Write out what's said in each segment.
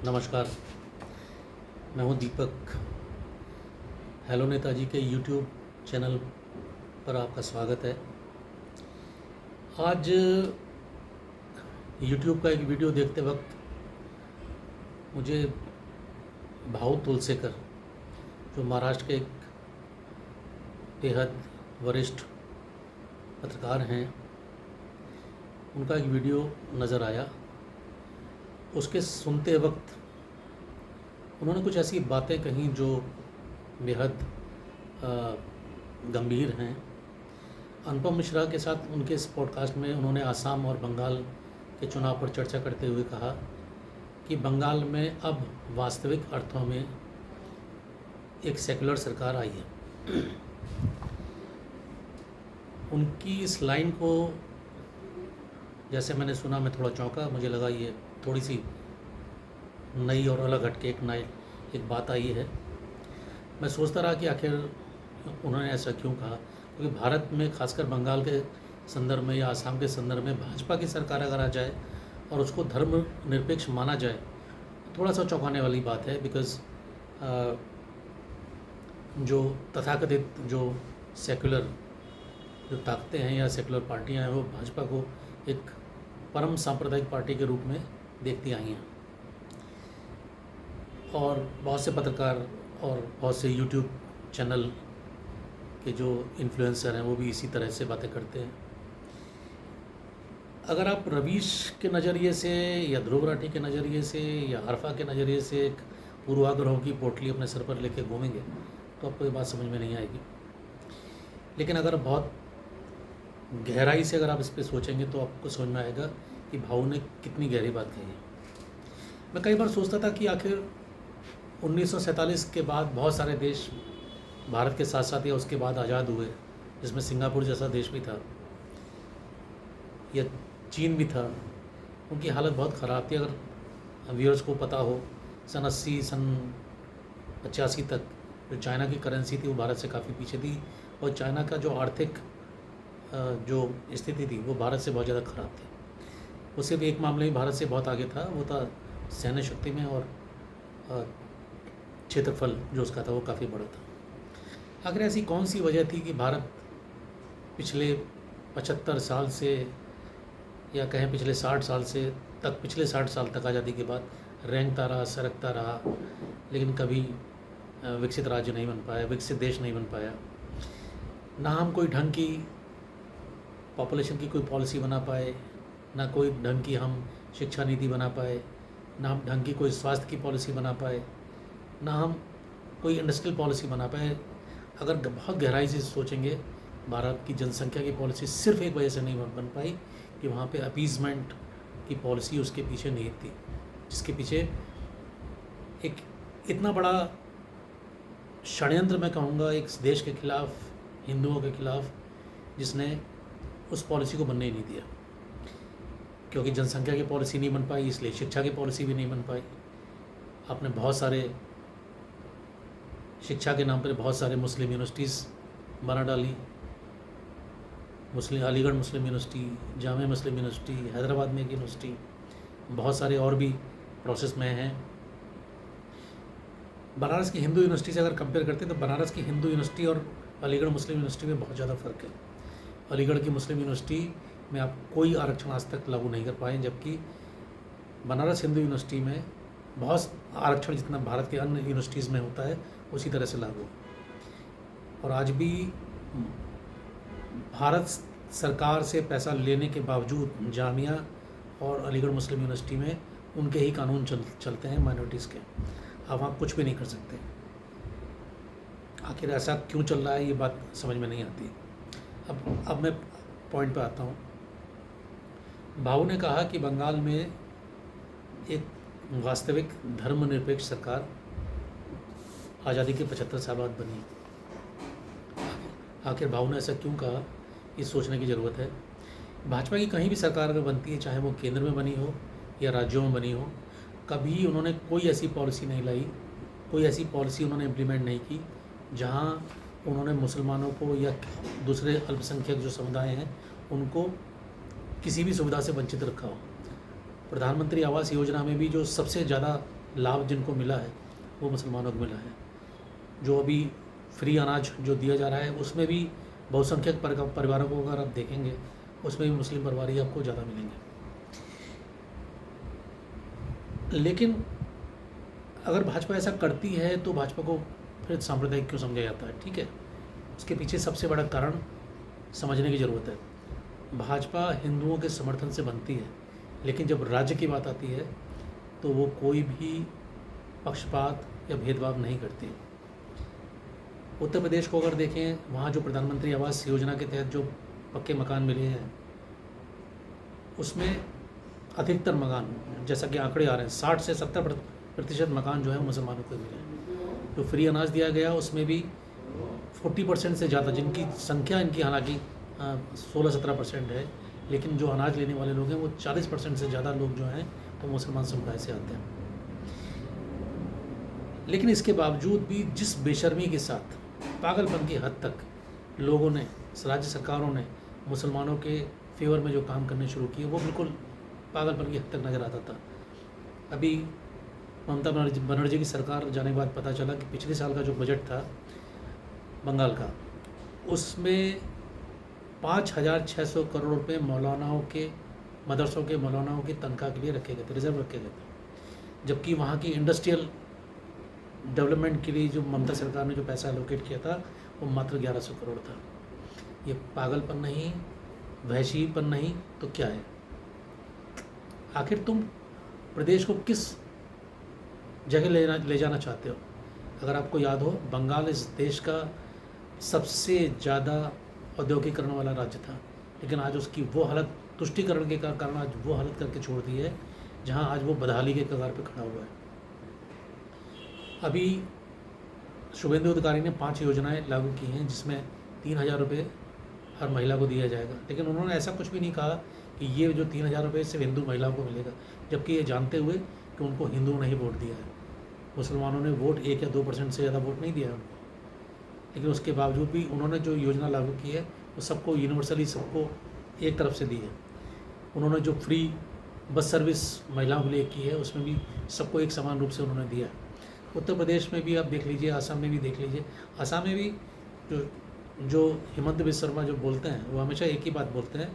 नमस्कार, मैं हूं दीपक। हेलो नेताजी के यूट्यूब चैनल पर आपका स्वागत है। आज यूट्यूब का एक वीडियो देखते वक्त मुझे भाऊ तुलसेकर, जो महाराष्ट्र के एक बेहद वरिष्ठ पत्रकार हैं, उनका एक वीडियो नज़र आया। उसके सुनते वक्त उन्होंने कुछ ऐसी बातें कहीं जो बेहद गंभीर हैं। अनुपम मिश्रा के साथ उनके इस पॉडकास्ट में उन्होंने आसाम और बंगाल के चुनाव पर चर्चा करते हुए कहा कि बंगाल में अब वास्तविक अर्थों में एक सेकुलर सरकार आई है। उनकी इस लाइन को जैसे मैंने सुना, मैं थोड़ा चौंका। मुझे लगा ये थोड़ी सी नई और अलग हटके एक बात आई है। मैं सोचता रहा कि आखिर उन्होंने ऐसा क्यों कहा, क्योंकि भारत में खासकर बंगाल के संदर्भ में या आसाम के संदर्भ में भाजपा की सरकार अगर आ जाए और उसको धर्मनिरपेक्ष माना जाए तो थोड़ा सा चौंकाने वाली बात है। बिकॉज़ जो तथाकथित जो सेकुलर जो ताकतें हैं या सेकुलर पार्टियां हैं, वो भाजपा को एक परम सांप्रदायिक पार्टी के रूप में देखती आई हैं। और बहुत से पत्रकार और बहुत से यूट्यूब चैनल के जो इन्फ्लुएंसर हैं वो भी इसी तरह से बातें करते हैं। अगर आप रवीश के नज़रिए से या ध्रुव राठी के नज़रिए से या हरफा के नज़रिए से एक पूर्वाग्रहों की पोटली अपने सर पर लेके घूमेंगे तो आपको ये बात समझ में नहीं आएगी। लेकिन अगर बहुत गहराई से अगर आप इस पर सोचेंगे तो आपको समझ में आएगा कि भाऊ ने कितनी गहरी बात कही है। मैं कई बार सोचता था कि आखिर 1947 के बाद बहुत सारे देश भारत के साथ साथ या उसके बाद आज़ाद हुए, जिसमें सिंगापुर जैसा देश भी था या चीन भी था। उनकी हालत बहुत ख़राब थी। अगर व्यूअर्स को पता हो, सन 85 तक जो चाइना की करेंसी थी वो भारत से काफ़ी पीछे थी, और चाइना का जो आर्थिक जो स्थिति थी वो भारत से बहुत ज़्यादा ख़राब थी। वो सिर्फ एक मामले में भारत से बहुत आगे था, वो था सैन्य शक्ति में, और क्षेत्रफल जो उसका था वो काफ़ी बड़ा था। आखिर ऐसी कौन सी वजह थी कि भारत पिछले 75 साल से या कहें पिछले 60 साल से तक, पिछले 60 साल तक आज़ादी के बाद रेंगता रहा, सरकता रहा, लेकिन कभी विकसित राज्य नहीं बन पाया, विकसित देश नहीं बन पाया। ना हम कोई ढंग की पॉपुलेशन की कोई पॉलिसी बना पाए, ना कोई ढंग की हम शिक्षा नीति बना पाए, ना हम ढंग की कोई स्वास्थ्य की पॉलिसी बना पाए, ना हम कोई इंडस्ट्रियल पॉलिसी बना पाए। अगर बहुत गहराई से सोचेंगे, भारत की जनसंख्या की पॉलिसी सिर्फ एक वजह से नहीं बन पाई कि वहाँ पे अपीजमेंट की पॉलिसी उसके पीछे निहित थी, जिसके पीछे एक इतना बड़ा षड्यंत्र, मैं कहूँगा, एक देश के खिलाफ, हिंदुओं के खिलाफ, जिसने उस पॉलिसी को बनने ही नहीं दिया। क्योंकि जनसंख्या की पॉलिसी नहीं बन पाई, इसलिए शिक्षा की पॉलिसी भी नहीं बन पाई। आपने बहुत सारे शिक्षा के नाम पर बहुत सारे मुस्लिम यूनिवर्सिटीज़ बना डाली। अलीगढ़ मुस्लिम यूनिवर्सिटी, जामिया मुस्लिम यूनिवर्सिटी, हैदराबाद में एक यूनिवर्सिटी, बहुत सारे और भी प्रोसेस में हैं। बनारस की हिंदू यूनिवर्सिटी से अगर कंपेयर करते हैं तो बनारस की हिंदू यूनिवर्सिटी और अलीगढ़ मुस्लिम यूनिवर्सिटी में बहुत ज़्यादा फ़र्क है। अलीगढ़ की मुस्लिम यूनिवर्सिटी में आप कोई आरक्षण आज तक लागू नहीं कर पाए, जबकि बनारस हिंदू यूनिवर्सिटी में बहुत आरक्षण जितना भारत के अन्य यूनिवर्सिटीज़ में होता है उसी तरह से लागू। और आज भी भारत सरकार से पैसा लेने के बावजूद जामिया और अलीगढ़ मुस्लिम यूनिवर्सिटी में उनके ही कानून चलते हैं माइनॉरिटीज़ के। आप वहाँ कुछ भी नहीं कर सकते। आखिर ऐसा क्यों चल रहा है, ये बात समझ में नहीं आती। अब मैं पॉइंट पे आता हूँ। भाऊ ने कहा कि बंगाल में एक वास्तविक धर्मनिरपेक्ष सरकार आज़ादी के 75 साल बाद बनी। आखिर भाऊ ने ऐसा क्यों कहा, ये सोचने की ज़रूरत है। भाजपा की कहीं भी सरकार अगर बनती है, चाहे वो केंद्र में बनी हो या राज्यों में बनी हो, कभी उन्होंने कोई ऐसी पॉलिसी नहीं लाई, कोई ऐसी पॉलिसी उन्होंने इम्प्लीमेंट नहीं की जहाँ उन्होंने मुसलमानों को या दूसरे अल्पसंख्यक जो समुदाय हैं उनको किसी भी सुविधा से वंचित रखा हो। प्रधानमंत्री आवास योजना में भी जो सबसे ज़्यादा लाभ जिनको मिला है वो मुसलमानों को मिला है। जो अभी फ्री अनाज जो दिया जा रहा है उसमें भी बहुसंख्यक परिवारों को अगर आप देखेंगे उसमें भी मुस्लिम परिवार ही आपको ज़्यादा मिलेंगे। लेकिन अगर भाजपा ऐसा करती है तो भाजपा को फिर सांप्रदायिक क्यों समझा जाता है? ठीक है, उसके पीछे सबसे बड़ा कारण समझने की ज़रूरत है। भाजपा हिंदुओं के समर्थन से बनती है, लेकिन जब राज्य की बात आती है तो वो कोई भी पक्षपात या भेदभाव नहीं करती। उत्तर प्रदेश को अगर देखें, वहाँ जो प्रधानमंत्री आवास योजना के तहत जो पक्के मकान मिले हैं उसमें अधिकतर मकान, जैसा कि आंकड़े आ रहे हैं, 60 से 70% मकान जो है मुसलमानों को मिले हैं। जो फ्री अनाज दिया गया उसमें भी 40% से ज़्यादा, जिनकी संख्या इनकी हालांकि 16-17% है, लेकिन जो अनाज लेने वाले लोग हैं वो 40% से ज़्यादा लोग जो हैं वो मुसलमान समुदाय से आते हैं। लेकिन इसके बावजूद भी जिस बेशर्मी के साथ, पागलपन की हद तक लोगों ने, राज्य सरकारों ने मुसलमानों के फेवर में जो काम करने शुरू किए वो बिल्कुल पागलपन की हद तक नज़र आता था। अभी ममता बनर्जी की सरकार जाने के बाद पता चला कि पिछले साल का जो बजट था बंगाल का, उसमें 5,600 करोड़ रुपये मौलानाओं के, मदरसों के मौलानाओं की तनख्वाह के लिए रखे गए थे, रिजर्व रखे गए थे। जबकि वहाँ की इंडस्ट्रियल डेवलपमेंट के लिए जो ममता सरकार ने जो पैसा एलोकेट किया था वो मात्र 1100 करोड़ था। ये पागलपन नहीं, वहशीपन नहीं तो क्या है? आखिर तुम प्रदेश को किस जगह ले जाना चाहते हो? अगर आपको याद हो, बंगाल इस देश का सबसे ज़्यादा औद्योगिकरण वाला राज्य था, लेकिन आज उसकी वो हालत, तुष्टिकरण के कारण आज वो हालत करके छोड़ दी है जहां आज वो बदहाली के कगार पे खड़ा हुआ है। अभी शुभेंदु अधिकारी ने 5 योजनाएं लागू की हैं जिसमें 3,000 रुपये हर महिला को दिया जाएगा, लेकिन उन्होंने ऐसा कुछ भी नहीं कहा कि ये जो 3,000 रुपये सिर्फ हिंदू महिलाओं को मिलेगा, जबकि ये जानते हुए कि उनको हिंदुओं ने ही वोट दिया है। मुसलमानों ने वोट 1 या 2% से ज़्यादा वोट नहीं दिया है उनको, लेकिन उसके बावजूद भी उन्होंने जो योजना लागू की है वो सबको यूनिवर्सली, सबको एक तरफ से दी है। उन्होंने जो फ्री बस सर्विस महिलाओं के लिए की है उसमें भी सबको एक समान रूप से उन्होंने दिया है। उत्तर प्रदेश में भी आप देख लीजिए, आसाम में भी देख लीजिए। आसाम में भी जो हिमंत बिस्वा शर्मा जो बोलते हैं वो हमेशा एक ही बात बोलते हैं,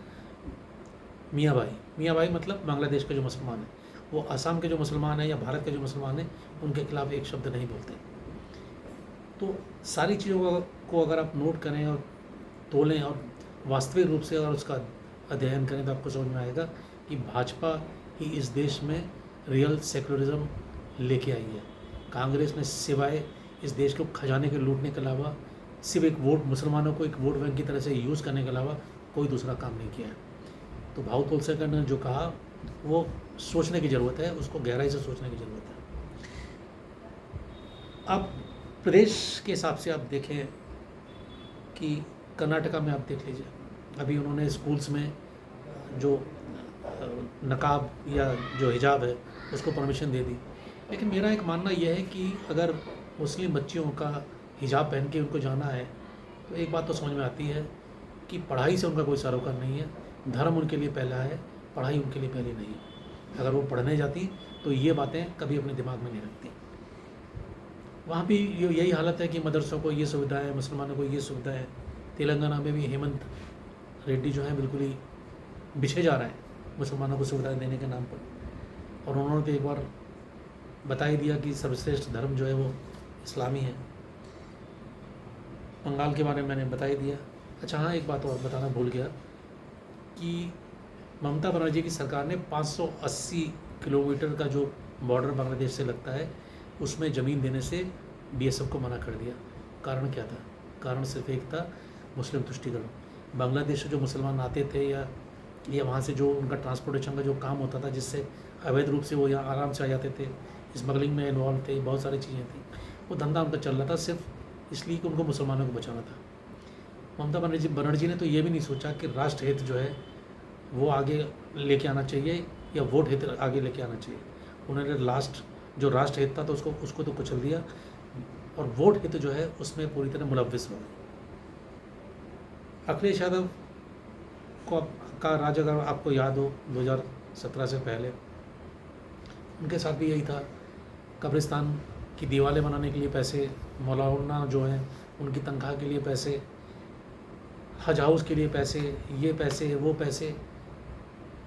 मियाँ भाई। मियाँ भाई मतलब बांग्लादेश के जो मुसलमान हैं, वो आसाम के जो मुसलमान हैं या भारत के जो मुसलमान हैं उनके खिलाफ एक शब्द नहीं बोलते। तो सारी चीज़ों को अगर आप नोट करें और तोलें और वास्तविक रूप से अगर उसका अध्ययन करें तो आपको समझ में आएगा कि भाजपा ही इस देश में रियल सेकुलरिज्म लेके आई है। कांग्रेस ने सिवाय इस देश को खजाने के लूटने के अलावा, सिर्फ एक वोट, मुसलमानों को एक वोट बैंक की तरह से यूज़ करने के अलावा कोई दूसरा काम नहीं किया है। तो भाऊ तोलसेकर ने जो कहा वो सोचने की ज़रूरत है, उसको गहराई से सोचने की ज़रूरत है। अब प्रदेश के हिसाब से आप देखें कि कर्नाटका में आप देख लीजिए, अभी उन्होंने स्कूल्स में जो नकाब या जो हिजाब है उसको परमिशन दे दी। लेकिन मेरा एक मानना यह है कि अगर मुस्लिम बच्चियों का हिजाब पहन के उनको जाना है तो एक बात तो समझ में आती है कि पढ़ाई से उनका कोई सरोकार नहीं है। धर्म उनके लिए पहला है, पढ़ाई उनके लिए पहली नहीं। अगर वो पढ़ने जाती तो ये बातें कभी अपने दिमाग में नहीं रखती। वहाँ भी यही हालत है कि मदरसों को ये सुविधा है, मुसलमानों को ये सुविधा है। तेलंगाना में भी हेमंत रेड्डी जो है बिल्कुल ही बिछे जा रहे हैं मुसलमानों को सुविधाएं देने के नाम पर, और उन्होंने तो एक बार बता ही दिया कि सर्वश्रेष्ठ धर्म जो है वो इस्लामी है। बंगाल के बारे में मैंने बता ही दिया। अच्छा हाँ, एक बात और बताना भूल गया कि ममता बनर्जी की सरकार ने 580 किलोमीटर का जो बॉर्डर बांग्लादेश से लगता है उसमें ज़मीन देने से बीएसएफ को मना कर दिया। कारण क्या था? कारण सिर्फ एक था, मुस्लिम तुष्टिकरण। बांग्लादेश से जो मुसलमान आते थे या वहाँ से जो उनका ट्रांसपोर्टेशन का जो काम होता था, जिससे अवैध रूप से वो यहाँ आराम से आ जाते थे, स्मगलिंग में इन्वॉल्व थे, बहुत सारी चीज़ें थी, वो धंधा उनका चल रहा था सिर्फ इसलिए कि उनको मुसलमानों को बचाना था। ममता बनर्जी ने तो ये भी नहीं सोचा कि राष्ट्र हित जो है वो आगे लेके आना चाहिए या वोट हित आगे लेके आना चाहिए। उन्होंने जो राष्ट्र हित था तो उसको तो कुचल दिया, और वोट हित जो है उसमें पूरी तरह मुलव्विस हो गए। अखिलेश यादव को का राज अगर आपको याद हो 2017 से पहले, उनके साथ भी यही था। कब्रिस्तान की दीवारें बनाने के लिए पैसे, मौलाना जो हैं उनकी तनख्वाह के लिए पैसे, हज हाउस के लिए पैसे, ये पैसे वो पैसे।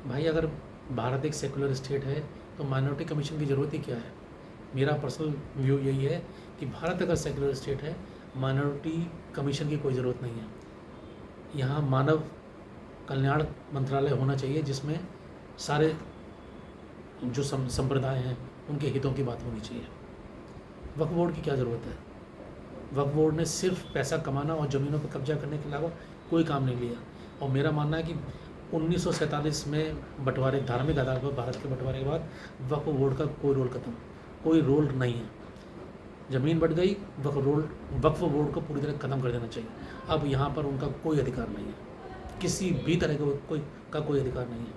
भाई अगर भारत एक सेकुलर स्टेट है तो माइनॉरिटी कमीशन की ज़रूरत ही क्या है? मेरा पर्सनल व्यू यही है कि भारत अगर सेकुलर स्टेट है, माइनॉरिटी कमीशन की कोई ज़रूरत नहीं है। यहाँ मानव कल्याण मंत्रालय होना चाहिए जिसमें सारे जो संप्रदाय हैं उनके हितों की बात होनी चाहिए। वक्फ बोर्ड की क्या ज़रूरत है? वक्फ बोर्ड ने सिर्फ पैसा कमाना और ज़मीनों पर कब्जा करने के अलावा कोई काम नहीं लिया। और मेरा मानना है कि 1947 में बंटवारे, धार्मिक आधार पर भारत के बंटवारे के बाद वक्फ बोर्ड का कोई रोल खत्म, कोई रोल नहीं है। ज़मीन बट गई, वक्फ बोर्ड को पूरी तरह ख़त्म कर देना चाहिए। अब यहाँ पर उनका कोई अधिकार नहीं है, किसी भी तरह का कोई अधिकार नहीं है।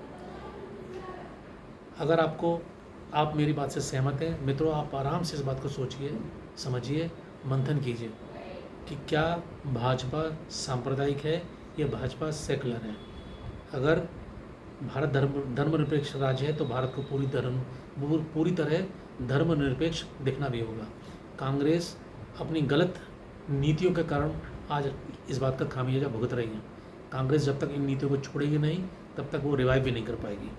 अगर आप मेरी बात से सहमत हैं मित्रों, आप आराम से इस बात को सोचिए, समझिए, मंथन कीजिए कि क्या भाजपा सांप्रदायिक है या भाजपा सेकुलर है। अगर भारत धर्मनिरपेक्ष राज्य है तो भारत को पूरी तरह धर्मनिरपेक्ष दिखना भी होगा। कांग्रेस अपनी गलत नीतियों के कारण आज इस बात का खामियाजा भुगत रही है। कांग्रेस जब तक इन नीतियों को छोड़ेगी नहीं तब तक वो रिवाइव भी नहीं कर पाएगी।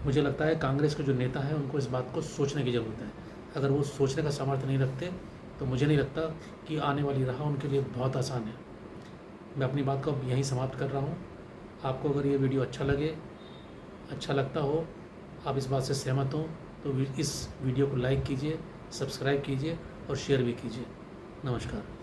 मुझे लगता है कांग्रेस के जो नेता हैं उनको इस बात को सोचने की ज़रूरत है। अगर वो सोचने का सामर्थ्य नहीं रखते तो मुझे नहीं लगता कि आने वाली राह उनके लिए बहुत आसान है। मैं अपनी बात को अब यहीं समाप्त कर रहा हूँ। आपको अगर ये वीडियो अच्छा लगता हो, आप इस बात से सहमत हो तो इस वीडियो को लाइक कीजिए, सब्सक्राइब कीजिए और शेयर भी कीजिए। नमस्कार।